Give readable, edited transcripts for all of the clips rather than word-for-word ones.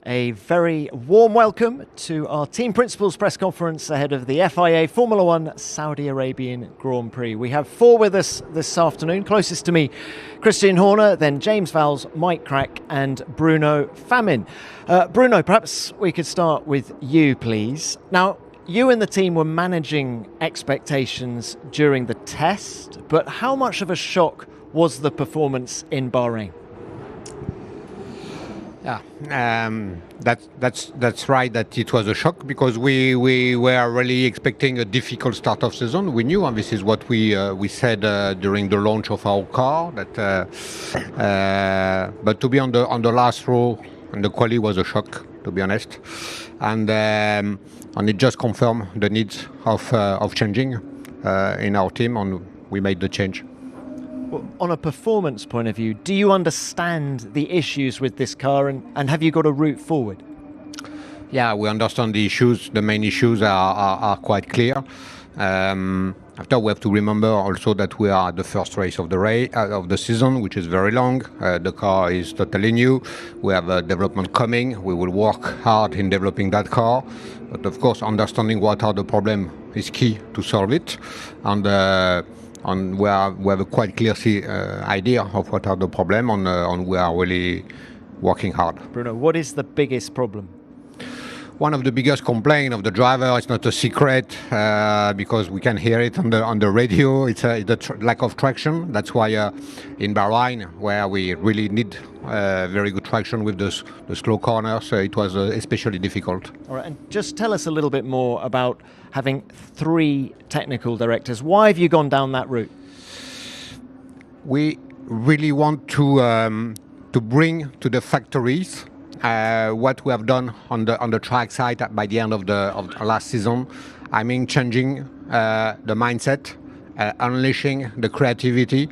A very warm welcome to our team principals press conference ahead of the FIA Formula One Saudi Arabian Grand Prix. We have four with us this afternoon. Closest to me, Christian Horner, then James Vowles, Mike Crack and Bruno Famin. Bruno, perhaps we could start with you, please. Now, you and the team were managing expectations during the test, but how much of a shock was the performance in Bahrain? Yeah, that's right. That it was a shock because we were really expecting a difficult start of season. We knew, and this is what we said during the launch of our car. That, but to be on the last row and the quali was a shock, to be honest, and it just confirmed the needs of changing in our team, and we made the change. Well, on a performance point of view, do you understand the issues with this car and have you got a route forward? Yeah, we understand the issues. The main issues are quite clear. After, we have to remember also that we are at the first race of the season, which is very long. The car is totally new. We have a development coming. We will work hard in developing that car. But of course, understanding what are the problems is key to solve it. And we have a quite clear idea of what are the problems, and we are really working hard. Bruno, what is the biggest problem? One of the biggest complaints of the driver, it's not a secret, because we can hear it on the radio, it's the lack of traction. That's why in Bahrain, where we really need very good traction with the slow corners, it was especially difficult. All right, and just tell us a little bit more about having three technical directors. Why have you gone down that route? We really want to bring to the factories what we have done on the track side by the end of the last season. I mean, changing the mindset, unleashing the creativity,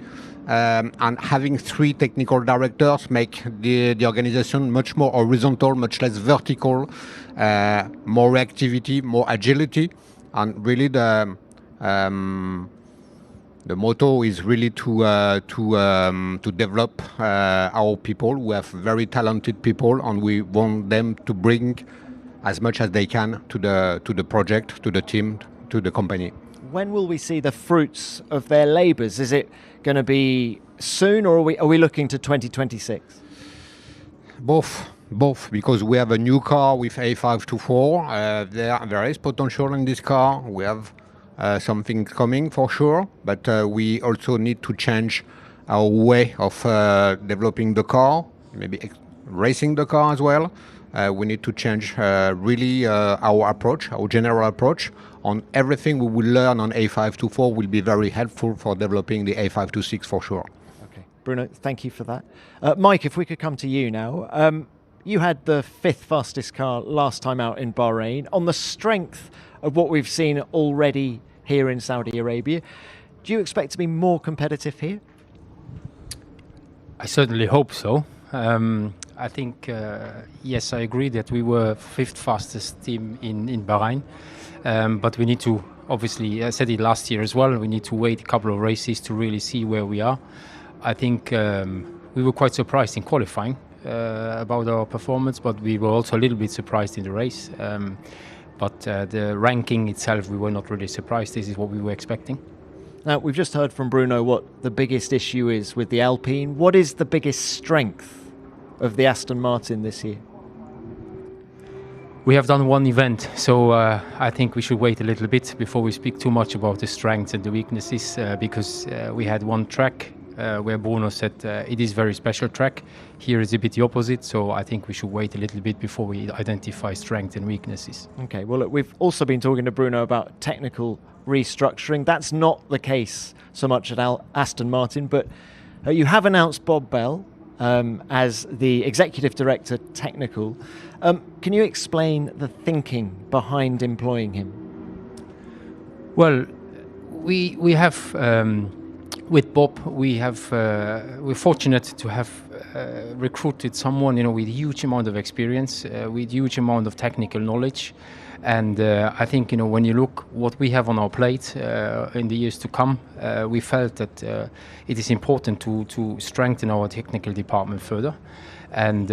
and having three technical directors make the organization much more horizontal, much less vertical, more reactivity, more agility, and really the motto is really to develop our people. We have very talented people, and we want them to bring as much as they can to the project, to the team, to the company. When will we see the fruits of their labours? Is it going to be soon, or are we looking to 2026? Both, because we have a new car with A524. There is potential in this car. We have something coming for sure, but we also need to change our way of developing the car, maybe racing the car as well. We need to change really our approach, our general approach. On everything we will learn on A524 will be very helpful for developing the A526 for sure. Okay, Bruno, thank you for that. Mike, if we could come to you now. You had the fifth fastest car last time out in Bahrain. On the strength of what we've seen already here in Saudi Arabia, do you expect to be more competitive here? I certainly hope so. I think, yes, I agree that we were fifth fastest team in Bahrain, but we need to, obviously, I said it last year as well, we need to wait a couple of races to really see where we are. I think we were quite surprised in qualifying about our performance, but we were also a little bit surprised in the race. But the ranking itself, we were not really surprised. This is what we were expecting. Now, we've just heard from Bruno what the biggest issue is with the Alpine. What is the biggest strength of the Aston Martin this year? We have done one event, so I think we should wait a little bit before we speak too much about the strengths and the weaknesses, because we had one track where Bruno said it is a very special track. Here is a bit the opposite, so I think we should wait a little bit before we identify strengths and weaknesses. Okay, well, look, we've also been talking to Bruno about technical restructuring. That's not the case so much at Aston Martin, but you have announced Bob Bell as the Executive Director Technical. Can you explain the thinking behind employing him? Well, we have... with Bob, we're fortunate to have recruited someone, with a huge amount of experience, with huge amount of technical knowledge, and I think, when you look what we have on our plate in the years to come, we felt that it is important to strengthen our technical department further. And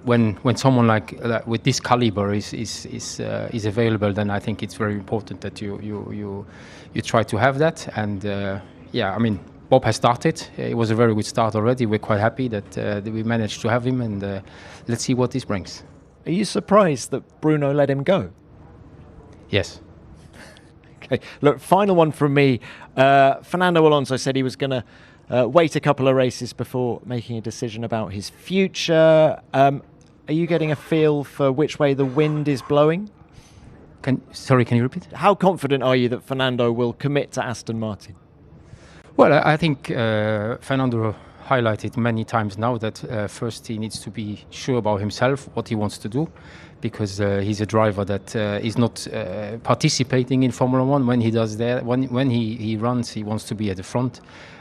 when someone like with this caliber is available, then I think it's very important that you try to have that. And yeah, I mean, Bob has started. It was a very good start already. We're quite happy that we managed to have him, and let's see what this brings. Are you surprised that Bruno let him go? Yes. Okay. Look, final one from me. Fernando Alonso said he was going to wait a couple of races before making a decision about his future. Are you getting a feel for which way the wind is blowing? Sorry, can you repeat? How confident are you that Fernando will commit to Aston Martin? Well, I think Fernando highlighted many times now that first he needs to be sure about himself, what he wants to do, because he's a driver that is not participating in Formula One. When he does that, when he runs, he wants to be at the front,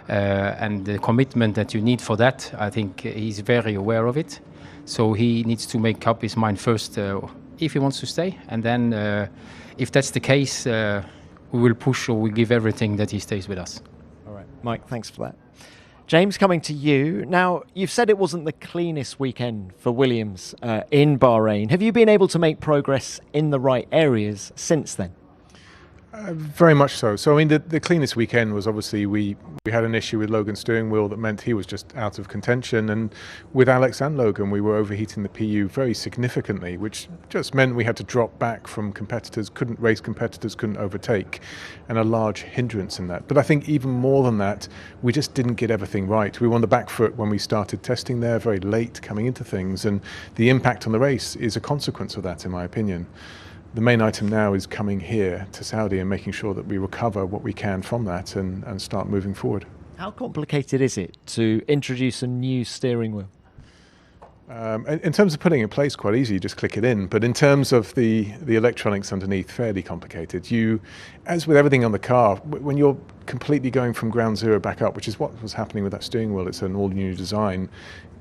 and the commitment that you need for that, I think he's very aware of it. So he needs to make up his mind first if he wants to stay, and then if that's the case, we will push or we give everything that he stays with us. All right, Mike, thanks for that. James, coming to you. Now, you've said it wasn't the cleanest weekend for Williams in Bahrain. Have you been able to make progress in the right areas since then? Very much so. So, I mean, the cleanest weekend was obviously we had an issue with Logan's steering wheel that meant he was just out of contention. And with Alex and Logan, we were overheating the PU very significantly, which just meant we had to drop back from competitors, couldn't overtake, and a large hindrance in that. But I think even more than that, we just didn't get everything right. We were on the back foot when we started testing there, very late coming into things. And the impact on the race is a consequence of that, in my opinion. The main item now is coming here to Saudi and making sure that we recover what we can from that and start moving forward. How complicated is it to introduce a new steering wheel? In terms of putting it in place, quite easy, you just click it in. But in terms of the electronics underneath, fairly complicated. As with everything on the car, when you're completely going from ground zero back up, which is what was happening with that steering wheel, it's an all-new design,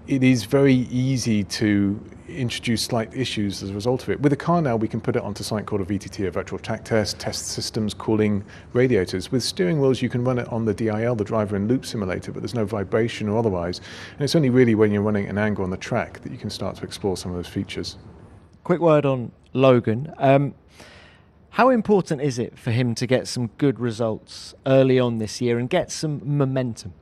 it is very easy to introduce slight issues as a result of it. With the car now, we can put it onto something called a VTT, a virtual track test systems, cooling, radiators. With steering wheels, you can run it on the DIL, the driver in loop simulator, but there's no vibration or otherwise. And it's only really when you're running an angle on the track that you can start to explore some of those features. Quick word on Logan. How important is it for him to get some good results early on this year and get some momentum?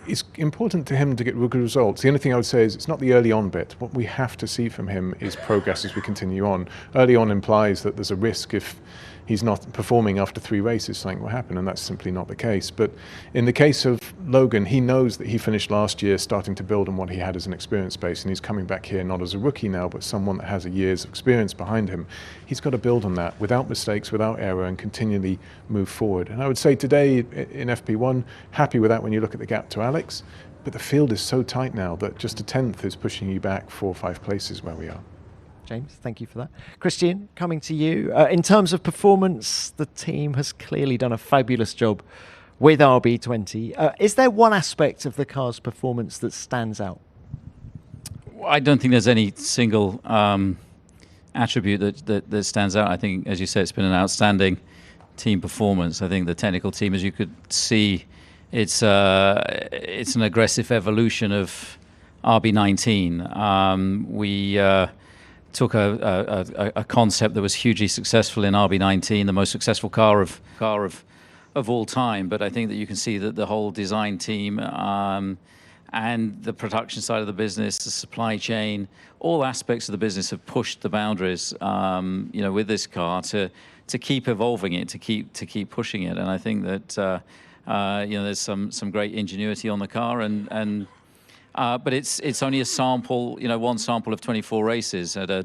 It's important to him to get good results. The only thing I would say is it's not the early on bit. What we have to see from him is progress as we continue on. Early on implies that there's a risk if he's not performing after 3 races, something will happen, and that's simply not the case. But in the case of Logan, he knows that he finished last year starting to build on what he had as an experience base, and he's coming back here not as a rookie now, but someone that has a year's experience behind him. He's got to build on that without mistakes, without error, and continually move forward. And I would say today in FP1, happy with that when you look at the gap to Alex, but the field is so tight now that just a 10th is pushing you back 4 or 5 places where we are. James, thank you for that. Christian, coming to you. In terms of performance, the team has clearly done a fabulous job with RB20. Is there one aspect of the car's performance that stands out? I don't think there's any single attribute that stands out. I think, as you said, it's been an outstanding team performance. I think the technical team, as you could see, it's an aggressive evolution of RB19. We took a concept that was hugely successful in RB19, the most successful car of all time. But I think that you can see that the whole design team and the production side of the business, the supply chain, all aspects of the business have pushed the boundaries, with this car to keep evolving it, to keep pushing it. And I think that there's some great ingenuity on the car but it's only a sample, one sample of 24 races at a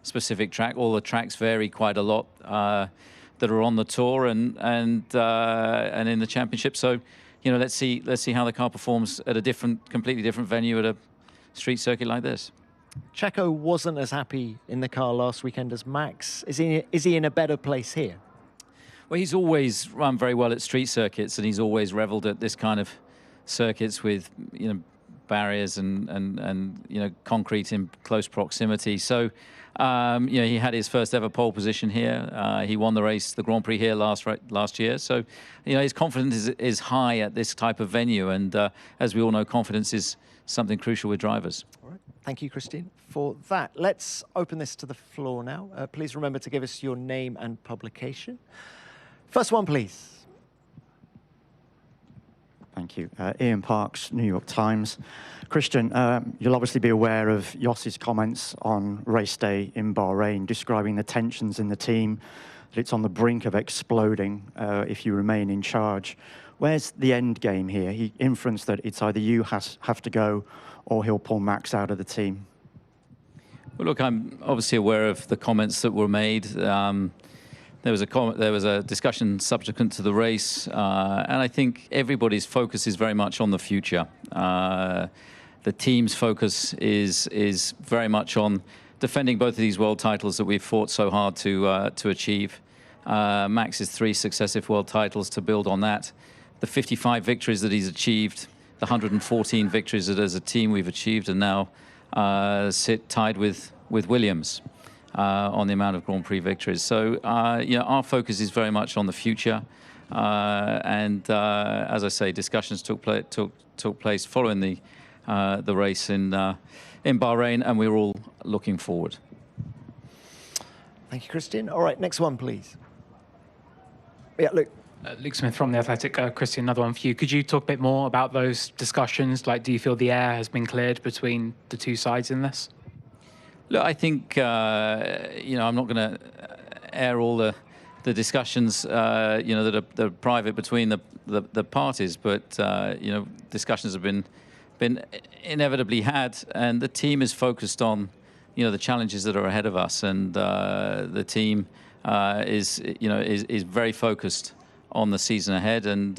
specific track. All the tracks vary quite a lot that are on the tour and in the championship. So, let's see how the car performs at a completely different venue at a street circuit like this. Checo wasn't as happy in the car last weekend as Max. Is he in a better place here? Well, he's always run very well at street circuits, and he's always revelled at this kind of circuits with, barriers and you know, concrete in close proximity. So you know, he had his first ever pole position here. He won the race, the Grand Prix here last year. So you know, his confidence is high at this type of venue, and as we all know, confidence is something crucial with drivers. All right. Thank you, Christine, for that. Let's open this to the floor now. Please remember to give us your name and publication. First one, please. Thank you. Ian Parks, New York Times. Christian, you'll obviously be aware of Jos's comments on race day in Bahrain, describing the tensions in the team, that it's on the brink of exploding if you remain in charge. Where's the end game here? He inferenced that it's either you have to go or he'll pull Max out of the team. Well, look, I'm obviously aware of the comments that were made. There was a discussion subsequent to the race, and I think everybody's focus is very much on the future. The team's focus is very much on defending both of these world titles that we've fought so hard to achieve. Max's 3 successive world titles, to build on that. The 55 victories that he's achieved, the 114 victories that as a team we've achieved, and now sit tied with Williams on the amount of Grand Prix victories. So you know, our focus is very much on the future, and as I say, discussions took place following the race in Bahrain, and we're all looking forward. Thank you, Christian. All right, next one, please. Yeah, Luke. Luke Smith from The Athletic. Christian, another one for you. Could you talk a bit more about those discussions? Like, do you feel the air has been cleared between the two sides in this? Look, I think, you know, I'm not going to air all the discussions, you know, that are private between the parties, but, you know, discussions have been inevitably had, and the team is focused on, you know, the challenges that are ahead of us, and the team is very focused on the season ahead, and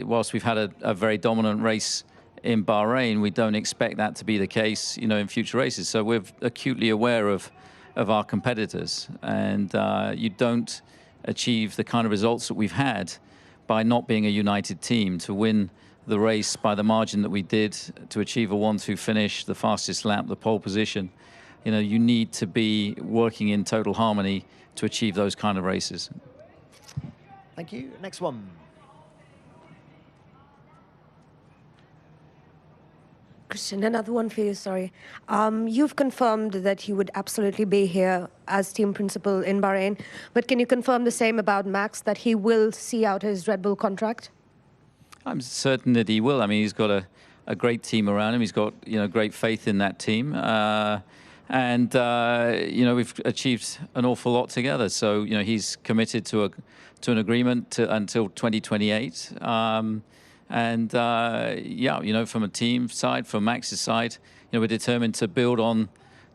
whilst we've had a very dominant race in Bahrain, we don't expect that to be the case, you know, in future races. So we're acutely aware of our competitors, and you don't achieve the kind of results that we've had by not being a united team. To win the race by the margin that we did, to achieve a 1-2 finish, the fastest lap, the pole position, you know, you need to be working in total harmony to achieve those kind of races. Thank you. Next one. Christian, another one for you, sorry. You've confirmed that you would absolutely be here as team principal in Bahrain, but can you confirm the same about Max, that he will see out his Red Bull contract? I'm certain that he will. I mean, he's got a great team around him. He's got, you know, great faith in that team. And, you know, we've achieved an awful lot together. So, you know, he's committed to an agreement until 2028. And yeah, you know, from a team side, from Max's side, you know, we're determined to build on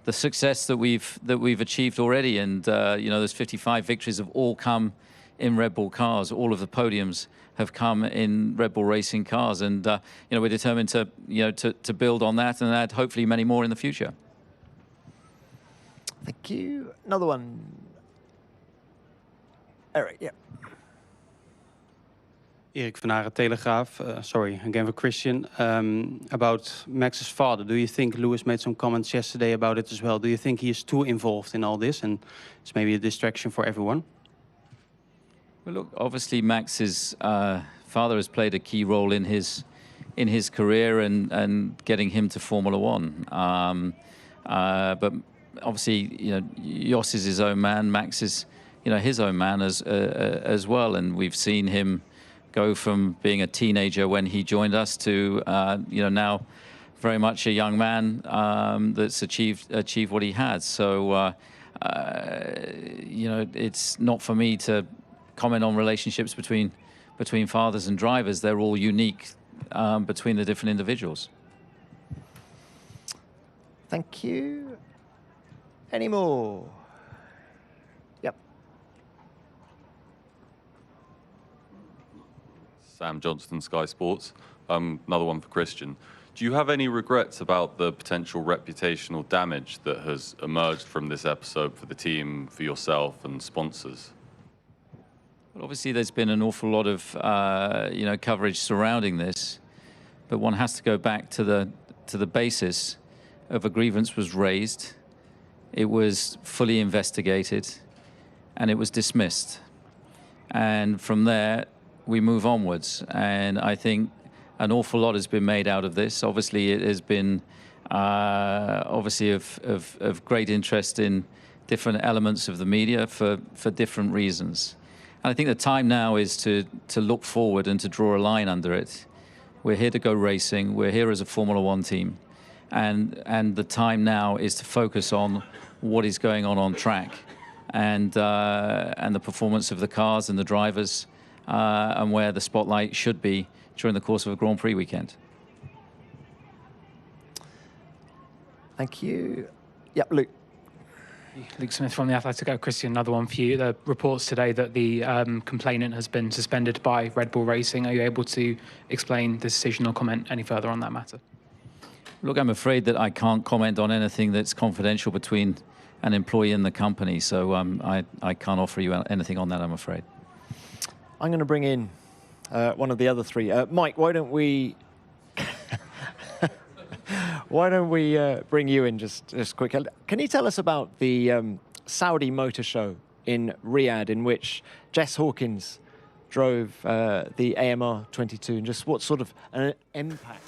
the success that we've achieved already. And you know, those 55 victories have all come in Red Bull cars. All of the podiums have come in Red Bull racing cars, and you know, we're determined to to build on that and add hopefully many more in the future. Thank you. Another one. Eric, yeah. Erik van Haren, Telegraaf. Sorry, again for Christian. About Max's father, do you think Lewis made some comments yesterday about it as well? Do you think he is too involved in all this and it's maybe a distraction for everyone? Well, look, obviously Max's father has played a key role in his career and getting him to Formula One. But obviously, you know, Jos is his own man. Max is, you know, his own man as well, and we've seen him go from being a teenager when he joined us to, you know, now very much a young man that's achieved what he has. So, you know, it's not for me to comment on relationships between fathers and drivers. They're all unique between the different individuals. Thank you. Any more? Yep. Sam Johnston, Sky Sports. Another one for Christian. Do you have any regrets about the potential reputational damage that has emerged from this episode for the team, for yourself and sponsors? Well, obviously there's been an awful lot of you know, coverage surrounding this, but one has to go back to the basis of a grievance was raised, it was fully investigated, and it was dismissed. And from there, we move onwards. And I think an awful lot has been made out of this. Obviously, it has been obviously of great interest in different elements of the media for different reasons. And I think the time now is to look forward and to draw a line under it. We're here to go racing. We're here as a Formula One team. And the time now is to focus on what is going on track and the performance of the cars and the drivers and where the spotlight should be during the course of a Grand Prix weekend. Thank you. Yep, Luke. Luke Smith from The Athletic. Christian, another one for you. The reports today that the complainant has been suspended by Red Bull Racing. Are you able to explain the decision or comment any further on that matter? Look, I'm afraid that I can't comment on anything that's confidential between an employee and the company, so I can't offer you anything on that, I'm afraid. I'm going to bring in one of the other three. Mike, why don't we bring you in just quick? Can you tell us about the Saudi Motor Show in Riyadh, in which Jess Hawkins drove the AMR 22, and just what sort of an impact?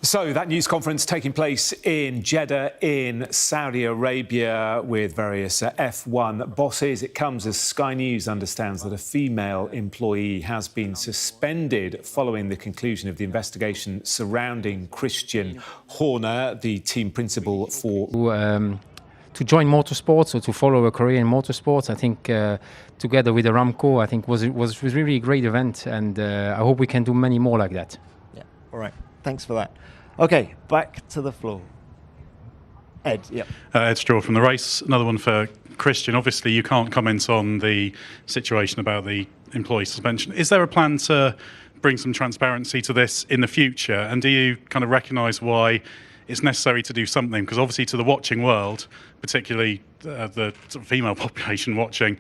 So that news conference taking place in Jeddah in Saudi Arabia with various F1 bosses. It comes as Sky News understands that a female employee has been suspended following the conclusion of the investigation surrounding Christian Horner, the team principal for... To join motorsports or to follow a career in motorsports, I think together with Aramco, I think was really a great event, and I hope we can do many more like that. Yeah, all right. Thanks for that. Okay, back to the floor. Ed, yep. Ed Straw from The Race. Another one for Christian. Obviously, you can't comment on the situation about the employee suspension. Is there a plan to bring some transparency to this in the future? And do you kind of recognise why it's necessary to do something? Because obviously to the watching world, particularly the sort of female population watching,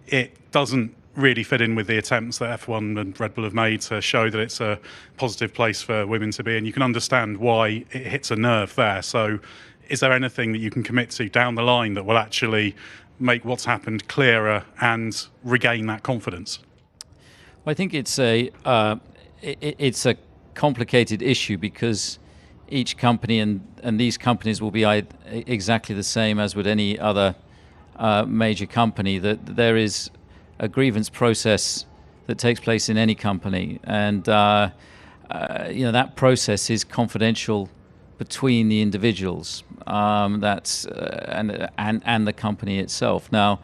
it doesn't really fit in with the attempts that F1 and Red Bull have made to show that it's a positive place for women to be, and you can understand why it hits a nerve there. So is there anything that you can commit to down the line that will actually make what's happened clearer and regain that confidence? Well, I think it's a complicated issue because each company and these companies will be exactly the same as with any other major company, that there is a grievance process that takes place in any company, and that process is confidential between the individuals, and the company itself. Now,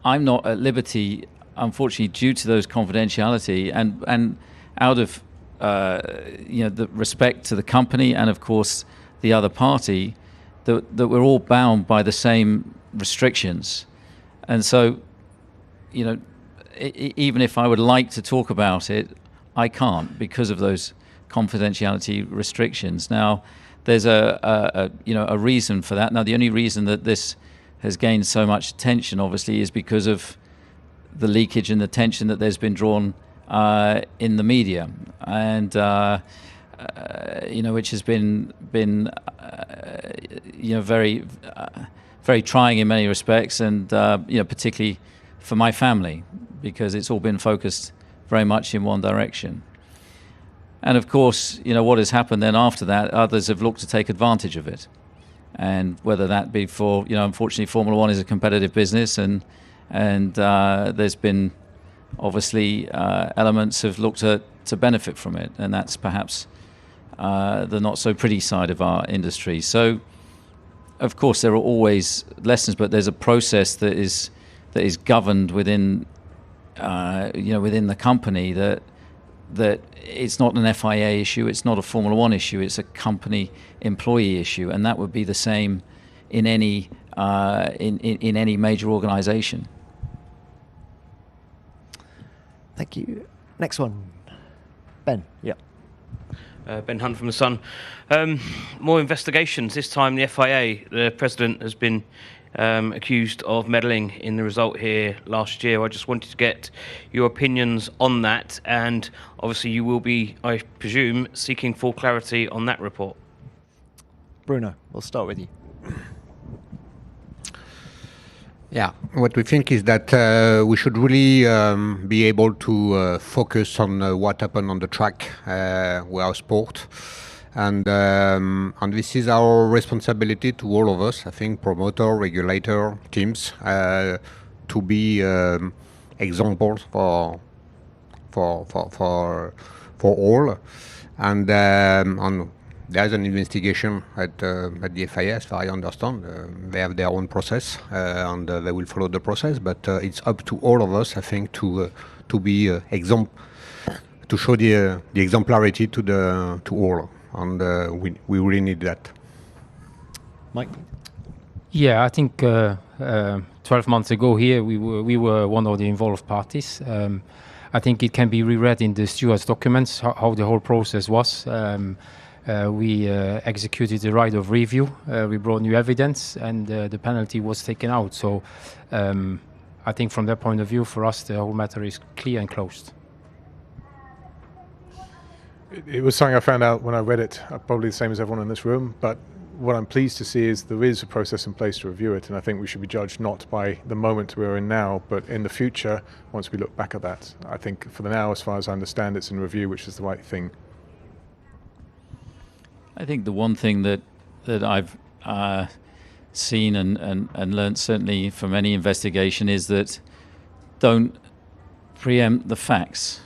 I'm not at liberty, unfortunately, due to those confidentiality and out of the respect to the company and of course the other party, that we're all bound by the same restrictions, and so. Even if I would like to talk about it, I can't because of those confidentiality restrictions. Now, there's a reason for that. Now, the only reason that this has gained so much attention, obviously, is because of the leakage and the tension that there's been drawn in the media, and which has been very very trying in many respects, and particularly for my family, because it's all been focused very much in one direction. And of course, what has happened then after that, others have looked to take advantage of it. And whether that be for, unfortunately, Formula One is a competitive business, and there's been obviously elements have looked to benefit from it, and that's perhaps the not so pretty side of our industry. So, of course, there are always lessons, but there's a process that is governed within within the company, that it's not an FIA issue, it's not a Formula One issue, it's a company employee issue, and that would be the same in any in any major organisation. Thank you. Next one, Ben. Yeah. Ben Hunt from The Sun. More investigations. This time the FIA, the president has been accused of meddling in the result here last year. I just wanted to get your opinions on that, and obviously you will be, I presume, seeking full clarity on that report. Bruno, we'll start with you. Yeah, what we think is that we should really be able to focus on what happened on the track, with our sport. And this is our responsibility to all of us, I think, promoter, regulator, teams, to be examples for all. And there's an investigation at the FIA, as far as I understand. They have their own process, and they will follow the process. But it's up to all of us, I think, to be to show the exemplarity to all. And we really need that. Mike? Yeah, I think 12 months ago here we were one of the involved parties. I think it can be reread in the stewards' documents how the whole process was. We executed the right of review. We brought new evidence, and the penalty was taken out. So I think from that point of view, for us, the whole matter is clear and closed. It was something I found out when I read it, probably the same as everyone in this room, but what I'm pleased to see is there is a process in place to review it, and I think we should be judged not by the moment we're in now, but in the future, once we look back at that. I think for the now, as far as I understand, it's in review, which is the right thing. I think the one thing that I've seen and learnt certainly from any investigation is that don't preempt the facts.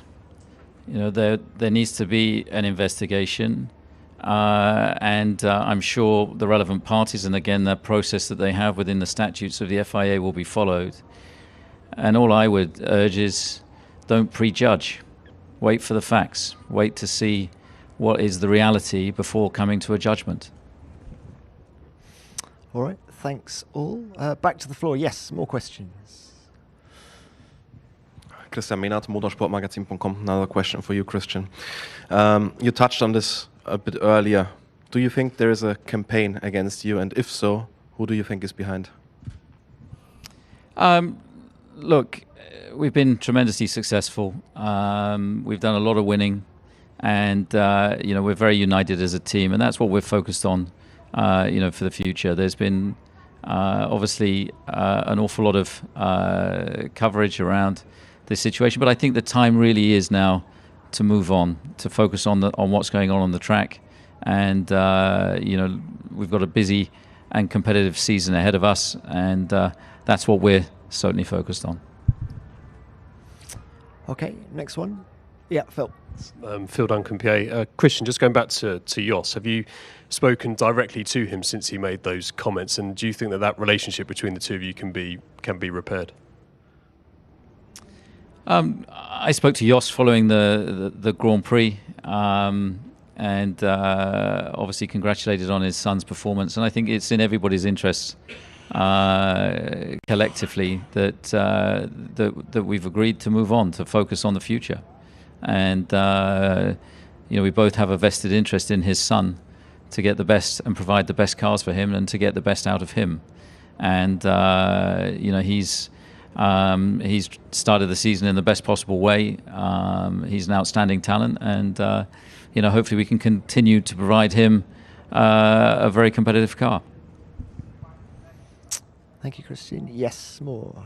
You know, there needs to be an investigation, and I'm sure the relevant parties, and again the process that they have within the statutes of the FIA, will be followed. And all I would urge is don't prejudge. Wait for the facts. Wait to see what is the reality before coming to a judgment. All right, thanks all. Back to the floor. Yes, more questions. Christian Mehnert, motorsportmagazin.com. Another question for you, Christian. You touched on this a bit earlier. Do you think there is a campaign against you? And if so, who do you think is behind? Look, we've been tremendously successful. We've done a lot of winning. And, we're very united as a team, and that's what we're focused on, for the future. There's been, obviously, an awful lot of coverage around this situation, but I think the time really is now to move on, to focus on what's going on the track. And, we've got a busy and competitive season ahead of us, and that's what we're certainly focused on. Okay, next one. Yeah, Phil. Phil Duncan, PA. Christian, just going back to Jos, have you spoken directly to him since he made those comments, and do you think that relationship between the two of you can be repaired? I spoke to Jos following the Grand Prix, and obviously congratulated on his son's performance, and I think it's in everybody's interest collectively that we've agreed to move on, to focus on the future. And we both have a vested interest in his son to get the best and provide the best cars for him and to get the best out of him. And he's started the season in the best possible way. He's an outstanding talent, and hopefully we can continue to provide him a very competitive car. Thank you, Christian. Yes, more.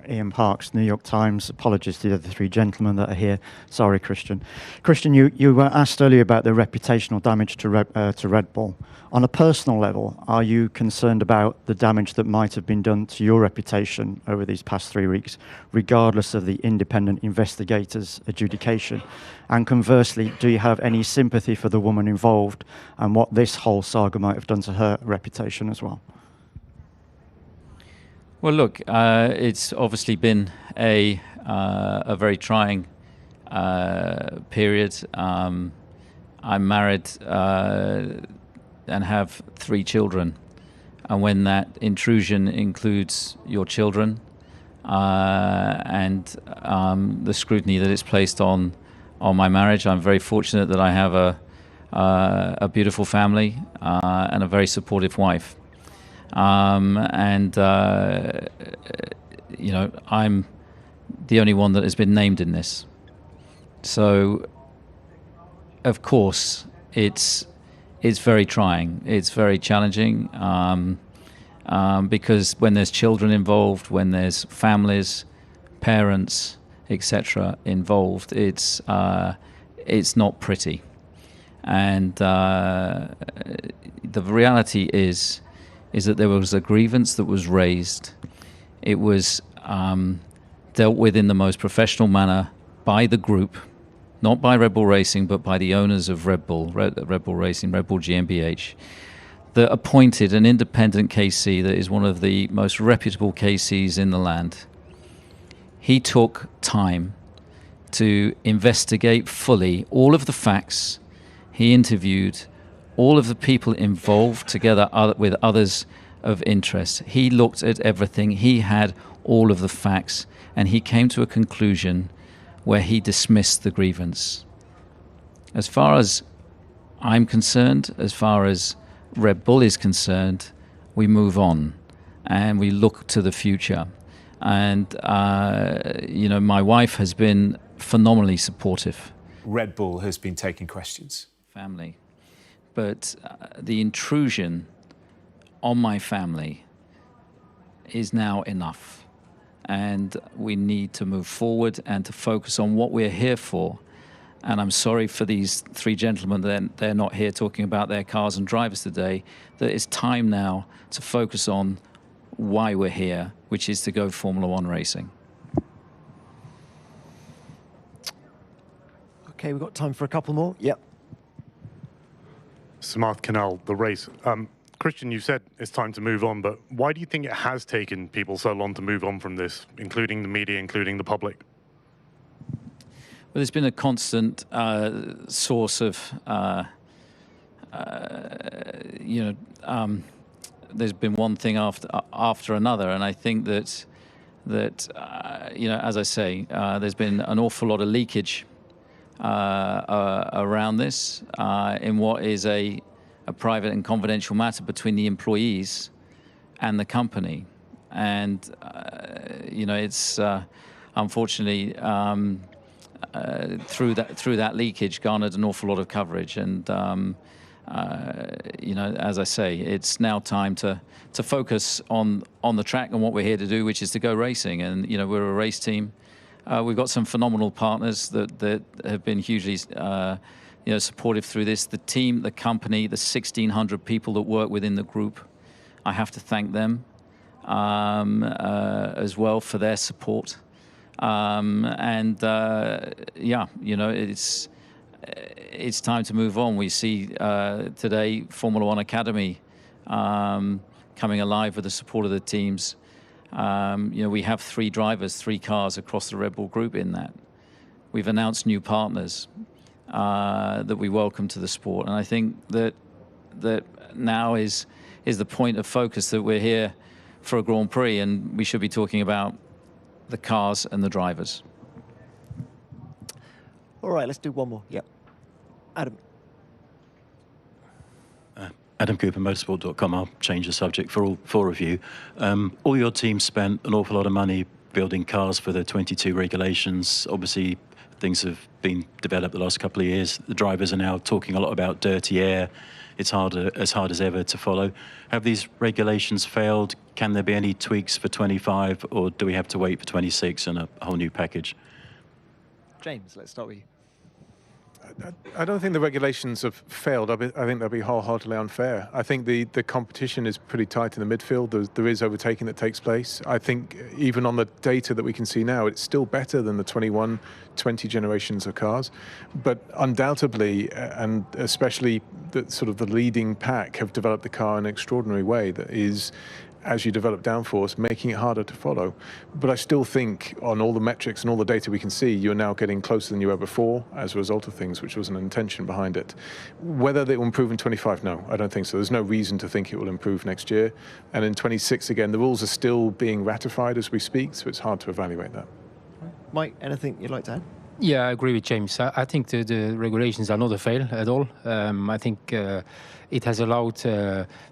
Ian Parks, New York Times. Apologies to the other three gentlemen that are here. Sorry, Christian. Christian, you were asked earlier about the reputational damage to Red Bull. On a personal level, are you concerned about the damage that might have been done to your reputation over these past 3 weeks, regardless of the independent investigators' adjudication? And conversely, do you have any sympathy for the woman involved and what this whole saga might have done to her reputation as well? Well, look, it's obviously been a very trying period. I'm married and have 3 children, and when that intrusion includes your children and the scrutiny that is placed on my marriage, I'm very fortunate that I have a beautiful family and a very supportive wife. You know, I'm the only one that has been named in this. So, of course, it's very trying. It's very challenging because when there's children involved, when there's families, parents, etc. involved, it's not pretty. And the reality is that there was a grievance that was raised. It was dealt with in the most professional manner by the group, not by Red Bull Racing, but by the owners of Red Bull Racing, Red Bull GmbH, that appointed an independent KC that is one of the most reputable KCs in the land. He took time to investigate fully all of the facts. He interviewed all of the people involved together with others of interest. He looked at everything. He had all of the facts, and he came to a conclusion where he dismissed the grievance. As far as I'm concerned, as far as Red Bull is concerned, we move on and we look to the future. And, you know, my wife has been phenomenally supportive. Red Bull has been taking questions. Family. But the intrusion on my family is now enough. And we need to move forward and to focus on what we're here for. And I'm sorry for these three gentlemen that they're not here talking about their cars and drivers today, that it's time now to focus on why we're here, which is to go Formula One racing. Okay, we've got time for a couple more. Yep. Samarth Canal, The Race. Christian, you said it's time to move on, but why do you think it has taken people so long to move on from this, including the media, including the public? Well, there's been a constant source of, you know, there's been one thing after another, and I think that you know, as I say, there's been an awful lot of leakage around this in what is a private and confidential matter between the employees and the company, and you know, it's unfortunately through that leakage garnered an awful lot of coverage, and you know, as I say, it's now time to focus on the track and what we're here to do, which is to go racing. And you know, we're a race team. We've got some phenomenal partners that have been hugely you know, supportive through this. The team, the company, the 1,600 people that work within the group, I have to thank them as well for their support. And yeah, you know, it's time to move on. We see today Formula One Academy coming alive with the support of the teams. You know, we have 3 drivers, 3 cars across the Red Bull Group in that. We've announced new partners that we welcome to the sport, and I think that now is the point of focus, that we're here for a Grand Prix, and we should be talking about the cars and the drivers. All right, let's do one more. Yep. Adam. Adam Cooper, motorsport.com. I'll change the subject for all 4 of you. All your teams spent an awful lot of money building cars for the 22 regulations. Obviously, things have been developed the last couple of years. The drivers are now talking a lot about dirty air. It's as hard as ever to follow. Have these regulations failed? Can there be any tweaks for 25, or do we have to wait for 26 and a whole new package? James, let's start with you. I don't think the regulations have failed. I think they'll be wholeheartedly unfair. I think the competition is pretty tight in the midfield. There is overtaking that takes place. I think even on the data that we can see now, it's still better than the 21, 20 generations of cars. But undoubtedly, and especially the leading pack have developed the car in an extraordinary way that is, as you develop downforce, making it harder to follow. But I still think on all the metrics and all the data we can see, you're now getting closer than you were before as a result of things, which was an intention behind it. Whether they will improve in 25, no, I don't think so. There's no reason to think it will improve next year. And in 26, again, the rules are still being ratified as we speak, so it's hard to evaluate that. Mike, anything you'd like to add? Yeah, I agree with James. I think the regulations are not a fail at all. I think it has allowed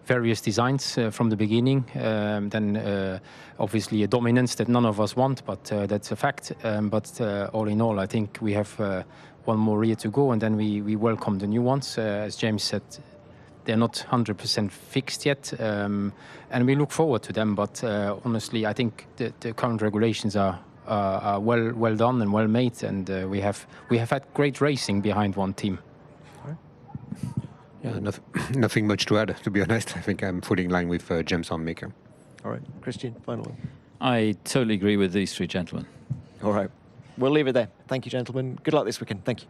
various designs from the beginning. Then obviously a dominance that none of us want, but that's a fact. But all in all, I think we have one more year to go, and then we welcome the new ones. As James said, they're not 100% fixed yet, and we look forward to them. But honestly, I think the current regulations are well done and well made, and we have had great racing behind one team. Yeah, nothing much to add, to be honest. I think I'm fully in line with James on Maker. All right, Christian, final one. I totally agree with these three gentlemen. All right, we'll leave it there. Thank you, gentlemen. Good luck this weekend. Thank you.